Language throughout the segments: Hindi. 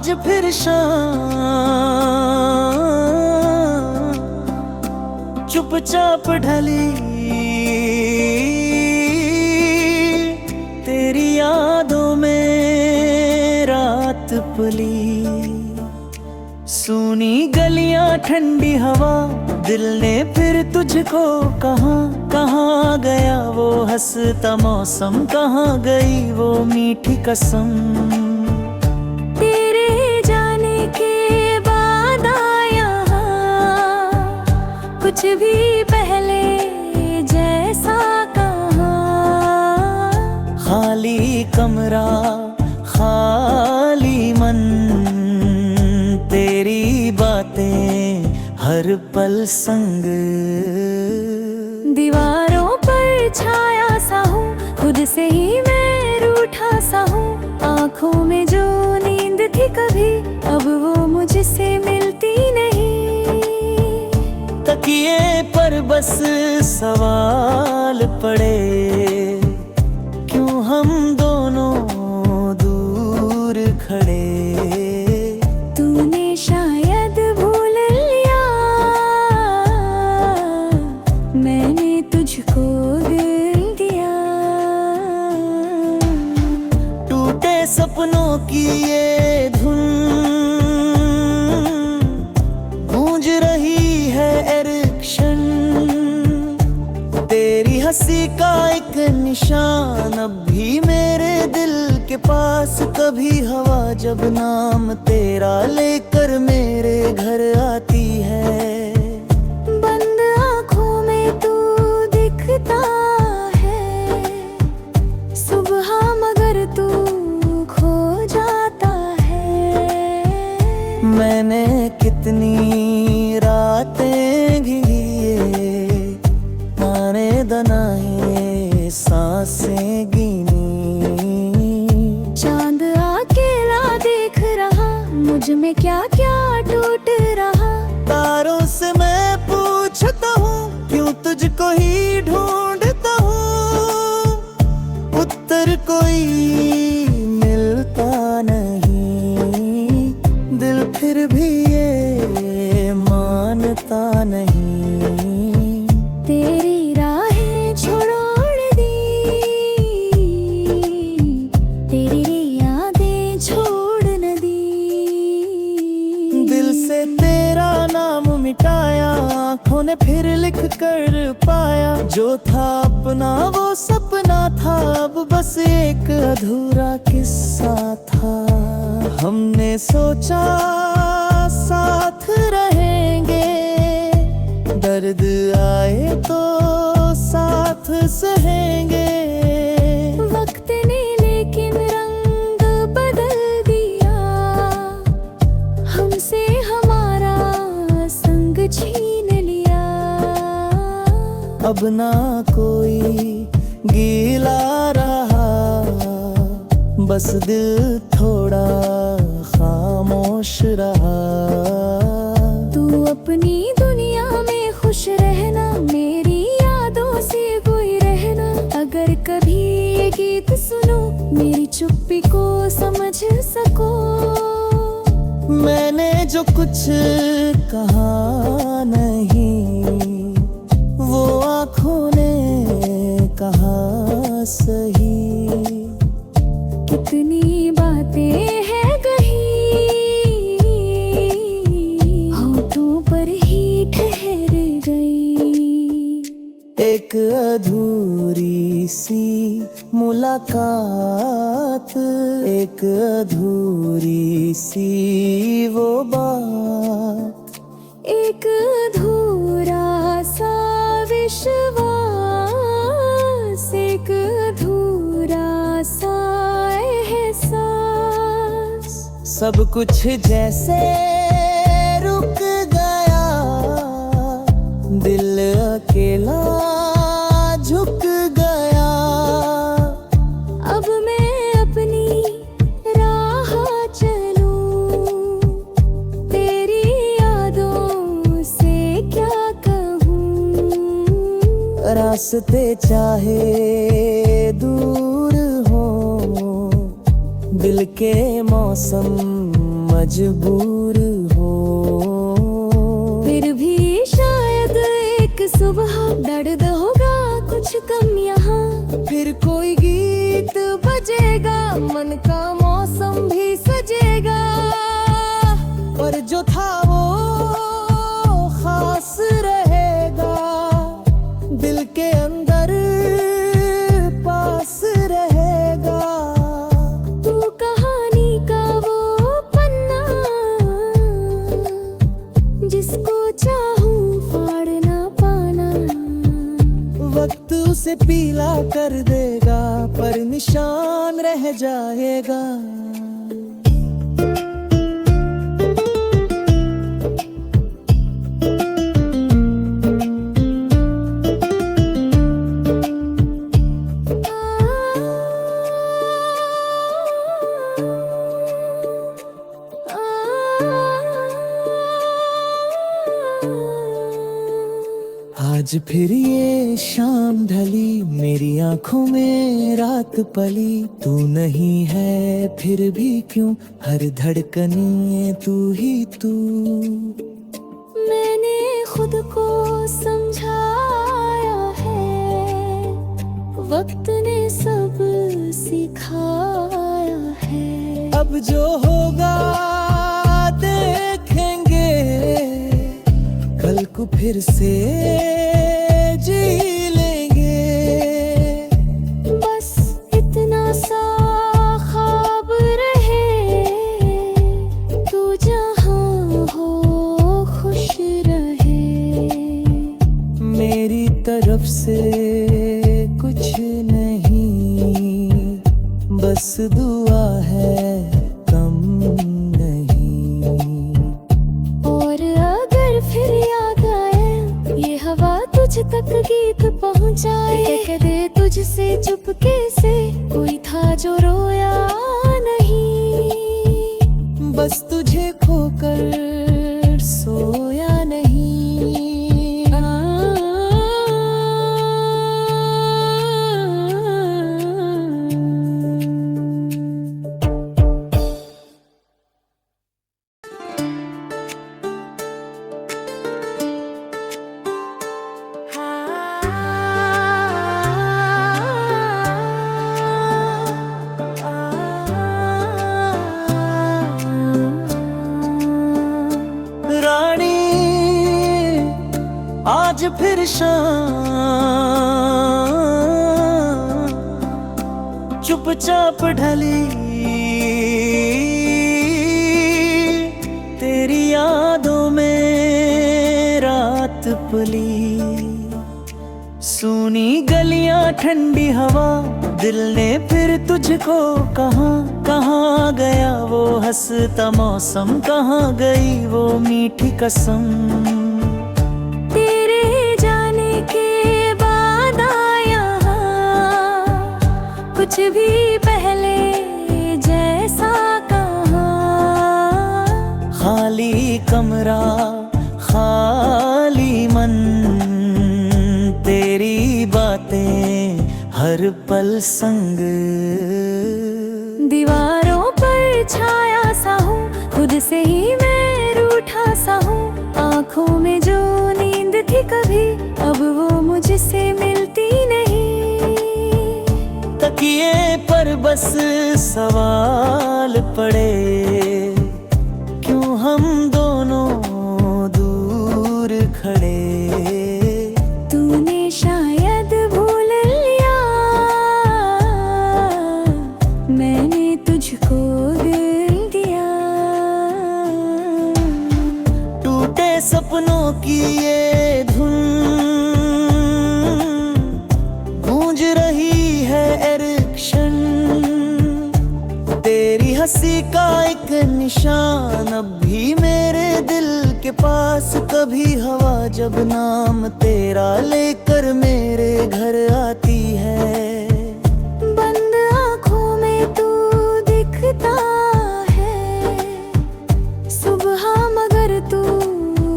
आज फिर शाम चुपचाप ढली, तेरी यादों में रात पली। सूनी गलियां ठंडी हवा, दिल ने फिर तुझको कहाँ कहाँ गया वो हंसता मौसम, कहाँ गई वो मीठी कसम। तेरे जाने के बाद आया कुछ भी पहले जैसा कहाँ। खाली कमरा खाली मन, तेरी बातें हर पल संग। दीवारों पर छाया सा हूँ, खुद से ही मैं रूठा सा हूँ। आँखों में जो नींद थी कभी, अब वो मुझसे मिलती नहीं। तकिए पर बस सवाल पड़े, क्यों हम दोनों दूर खड़े। तूने शायद भूल लिया, मैंने तुझको दिल दिया। टूटे सपनों की ये धुन गूंज रही है हर क्षण। तेरी हंसी का एक निशान अब भी मेरे दिल के पास। कभी हवा जब नाम तेरा लेकर मेरे घर आती है, बंद आँखों में तू दिखता है। सुबह मगर तू खो जाता है। मैंने कितनी रातें घिए, माने दनाए सांसें गिनी। चांद अकेला देख रहा, मुझ में क्या क्या टूट रहा। तारों से मैं पूछता हूँ, क्यों तुझको ही ढूंढता हूँ। उत्तर कोई मिलता नहीं, दिल फिर भी ये मानता नहीं। तेरी राहें छोड़ दी, तेरी यादें छोड़ न दी। दिल से तेरा नाम मिटाया, आँखों ने फिर लिख कर पाया। जो था अपना वो सपना था, अब बस एक अधूरा किस्सा था। हमने सोचा साथ रहेंगे, दर्द आए तो साथ सहेंगे। वक्त ने लेकिन रंग बदल दिया, हमसे हमारा संग छीन लिया। अब ना कोई गीला रहा, बस दिल थोड़ा खामोश रहा। तू अपनी दुनिया में खुश रहना, मेरी यादों से कोई रहना। अगर कभी ये गीत सुनो, मेरी चुप्पी को समझ सको। मैंने जो कुछ कहा नहीं, वो आँखों ने कहा सही। कितनी बातें हैं कही, होठों पर ही ठहर गई। एक अधूरी सी मुलाकात, एक अधूरी सी वो बात। एक अधूरा सा विश्वास, एक अधूरा सा एहसास। सब कुछ जैसे रुक गया, दिल अकेला झुक गया। अब मैं अपनी राह चलूं, तेरी यादों से क्या कहूँ। रास्ते चाहे दूर हो, दिल के मौसम मजबूर हो। फिर भी शायद एक सुबह दर्द होगा कुछ कम यहाँ। फिर कोई गीत बजेगा, मन का मौसम भी सजेगा। पर जो था वो खास रहेगा, दिल के अंदर पास रहेगा। तू कहानी का वो पन्ना, जिसको चाहूं फाड़ ना पाना। वक्त उसे पीला कर देगा, पर निशान रह जाएगा। आज फिर ये शाम ढली, मेरी आंखों में रात पली। तू नहीं है फिर भी क्यों, हर धड़कनी तू ही तू। मैंने खुद को समझाया है, वक्त ने सब सिखाया है। अब जो होगा देखेंगे, कल को फिर से जी लेंगे। बस इतना सा ख्वाब रहे, तू जहाँ हो खुश रहे। मेरी तरफ से कुछ नहीं, बस दुआ है कम नहीं। और अगर फिर याद आए, ये हवा तुझ तक गीत पहुँचाए। कह दे तुझसे चुपके से, कोई था जो रोया नहीं। बस तुझे खोकर सोया नहीं। आज फिर शाम चुपचाप ढली, तेरी यादों में रात पली। सूनी गलियां ठंडी हवा, दिल ने फिर तुझको कहाँ गया वो हंसता मौसम, कहाँ गई वो मीठी कसम। कुछ भी पहले जैसा कहा। खाली कमरा खाली मन, तेरी बातें हर पल संग। दीवारों पर छाया सा हूँ, खुद से ही मैं रूठा सा हूँ। आँखों में जो नींद थी कभी, अब वो मुझसे मिलती नहीं। तकिए पर बस सवाल पड़े, क्यों हम दोनों दूर खड़े। तूने शायद भूल लिया, मैंने तुझको दिल दिया। टूटे सपनों की ये धुन गूंज रही है क्षण। तेरी हंसी का एक निशान अब भी मेरे दिल के पास। कभी हवा जब नाम तेरा लेकर मेरे घर आती है। बंद आँखों में तू दिखता है, सुबह मगर तू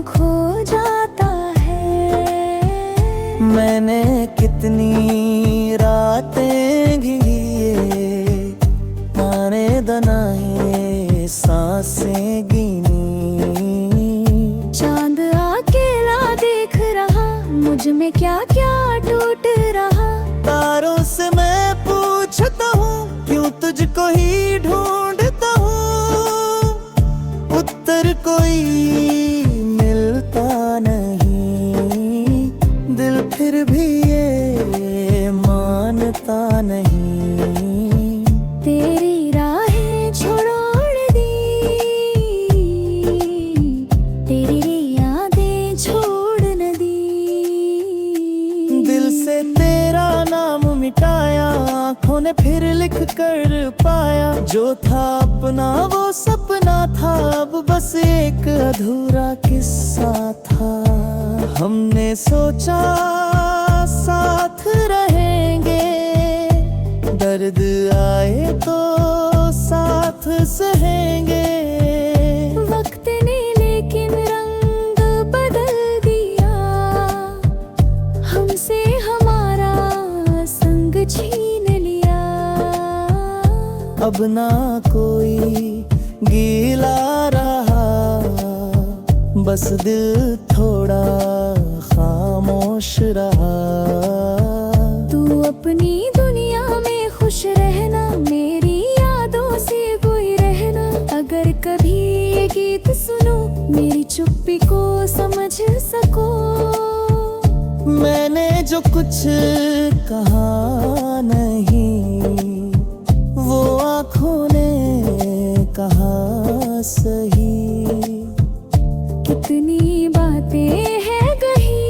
खो जाता है। मैंने कितनी रातें घिए, माने दनाए सांसें कोई मिलता नहीं, दिल फिर भी ये मानता नहीं। तेरी राहें छोड़ दी, तेरी यादें छोड़ न दी। दिल से तेरा नाम मिटाया, आँखों ने फिर लिख कर पाया। जो था अपना वो सपना था, अब बस एक अधूरा किस्सा था। हमने सोचा साथ रहेंगे, दर्द आए तो साथ सहेंगे। वक्त ने लेकिन रंग बदल दिया, हमसे हमारा संग छीन लिया। अब ना कोई गीला रहा, बस दिल थोड़ा खामोश रहा। तू अपनी दुनिया में खुश रहना, मेरी यादों से कोई रहना। अगर कभी ये गीत सुनो, मेरी चुप्पी को समझ सको। मैंने जो कुछ कहा नहीं, वो आँखों ने कहा सही। कितनी बातें हैं कही,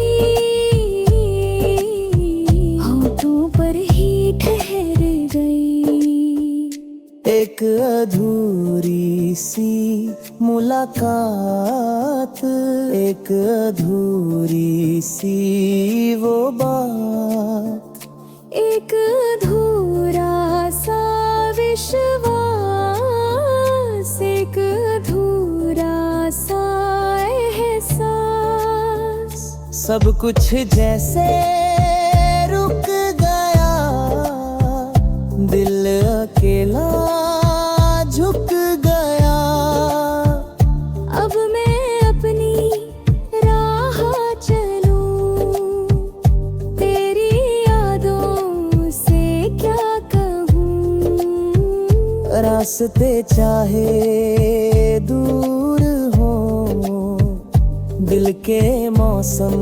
होठों पर ही ठहर गई। एक अधूरी सी मुलाकात, एक अधूरी सी वो बात। एक अधूरा सा विश्वास, एक अधूरा सा एहसास। सब कुछ जैसे रुक गया, दिल अकेला झुक गया। अब मैं अपनी राह चलूं, तेरी यादों से क्या कहूँ। रास्ते चाहे दूर हो, दिल के मौसम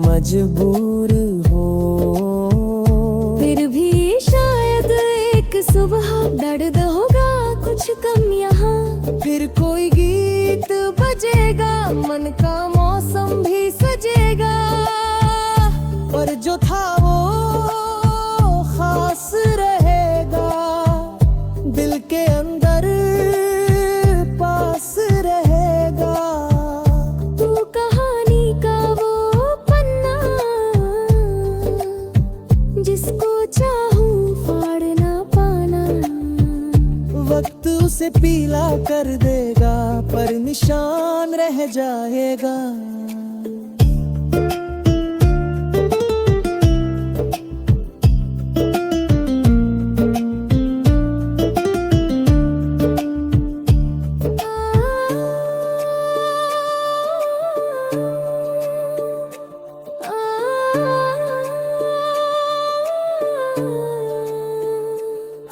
मजबूर हो। फिर भी शायद एक सुबह दर्द होगा कुछ कम यहाँ। फिर कोई गीत बजेगा, मन का मौसम भी सजेगा। पर जो था वो खास रहेगा, दिल के अंदर पास रहेगा। तू कहानी का वो पन्ना, जिसको चाहूं फाड़ ना पाना। वक्त उसे पीला कर देगा, पर निशान रह जाएगा।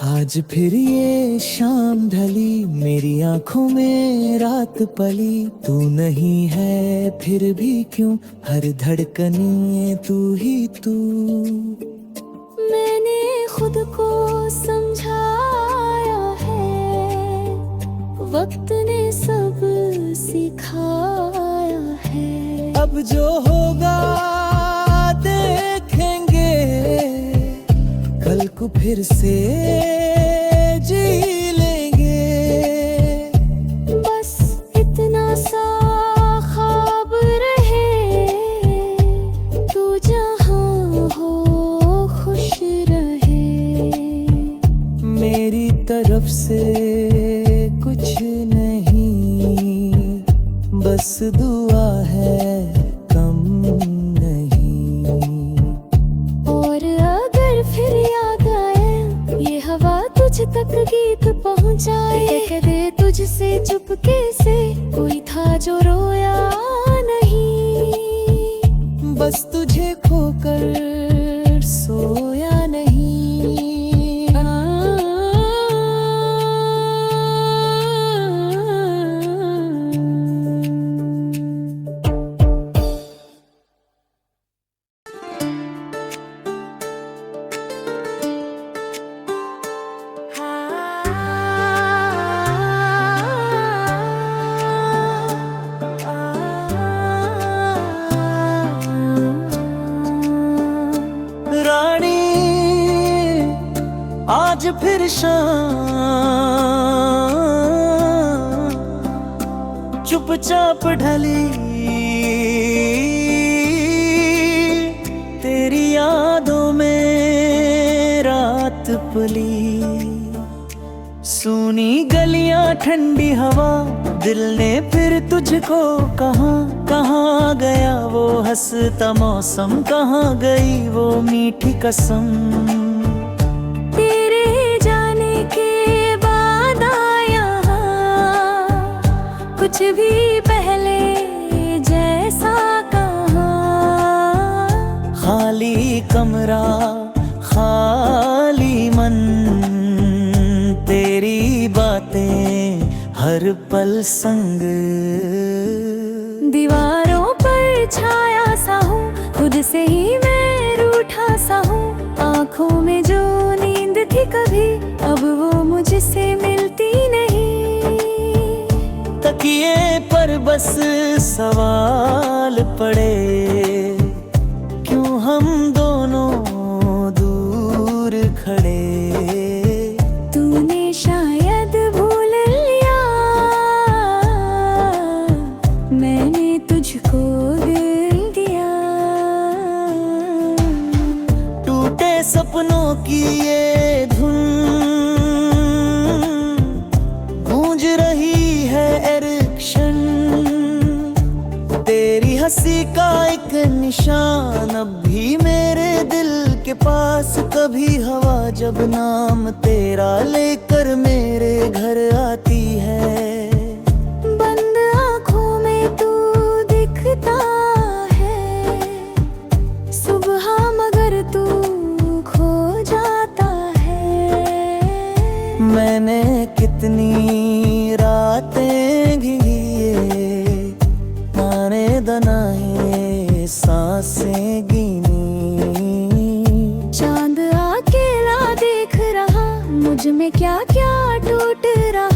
आज फिर ये शाम ढली, मेरी आंखों में रात पली। तू नहीं है फिर भी क्यों, हर धड़कनी तू ही तू। मैंने खुद को समझाया है, वक्त ने सब सिखाया है। अब जो होगा देखेंगे, कल को फिर से जी लेंगे। बस इतना सा ख्वाब रहे, तू जहाँ हो खुश रहे। मेरी तरफ से कुछ नहीं, बस दुआ है कम नहीं। और अगर फिर याद आए, ये हवा तुझ तक गीत पहुँचाए। कह दे तुझसे चुपके से, कोई था जो रोया नहीं। बस तुझे खोकर सोया नहीं। शाम चुपचाप ढली, तेरी यादों में रात पली। सूनी गलियां ठंडी हवा, दिल ने फिर तुझको कहाँ कहाँ गया वो हंसता मौसम, कहाँ गई वो मीठी कसम। तेरे जाने के बाद आया कुछ भी पहले जैसा कहा। खाली कमरा खाली मन, तेरी बातें हर पल संग। दीवारों पर छाया सा हूँ, खुद से ही मैं रूठा सा हूँ। आँखों में जो नींद थी कभी, अब वो मुझसे मिलती नहीं। तकिए पर बस सवाल पड़े, क्यों हम दोनों दूर खड़े। तूने शायद भूल लिया, मैंने तुझको दिल दिया। टूटे सपनों की ये धुन गूंज रही है हर क्षण। तेरी हंसी का एक निशान अब भी मेरे दिल के पास। कभी हवा जब नाम तेरा लेकर मेरे घर आती है। बंद आँखों में तू दिखता है, सुबह मगर तू खो जाता है। मैंने कितनी रातें घिए, नाने दनाए सांसें गिनी। चांद अकेला देख रहा, मुझ में क्या क्या टूट रहा।